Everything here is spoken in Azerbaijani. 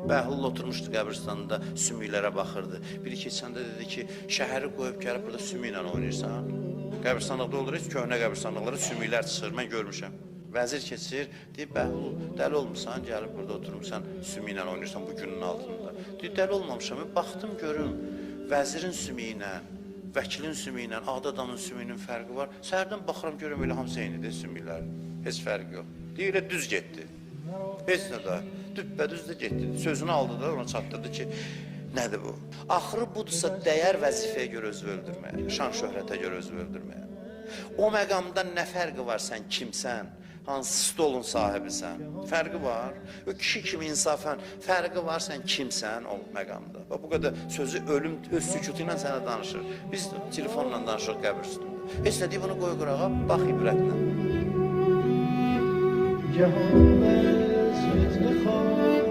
Bəhlul oturmuşdu qəbirstanda, sümüklərə baxırdı. Biri keçəndə dedi ki, şəhəri qoyub gəlib burada sümük ilə oynayırsan. Qəbirstanlıqda olur, heç köhnə qəbirstanlıqlara sümüklər çıxır, mən görmüşəm. Vəzir keçir, deyir, Bəhlul, dəli olmuşsan, gəlib burada oturmuşsan, sümük ilə oynayırsan bu günün altında. Deyir, dəli olmamışam, baxdım görüm, vəzirin sümüyü ilə, vəkilin sümüyü ilə, adi adamın sümüyünün fərqi var. Səhərdən baxıram, görüm, elə hamısı eynidir sümüklər, heç fərqi yox. Deyir, elə düz getdi. Heç nə də, düppədüz də getdi. Sözünü aldı da, ona çatdırdı ki, nədir bu? Axırı budursa, dəyər vəzifəyə görə özü öldürməyə, şan şöhrətə görə özü öldürməyə. O məqamda nə fərqi var, sən kimsən, hansı stolun sahibisən, fərqi var. O kişi kimi insafən, fərqi var, sən kimsən o məqamda. Bu qədər sözü ölüm öz sükutu ilə sənə danışır. Biz telefonla danışırıq qəbir üstündə. Heç nə deyib, bunu qoy qırağa, bax ibrətlə. Cəhənnəm sözünü xal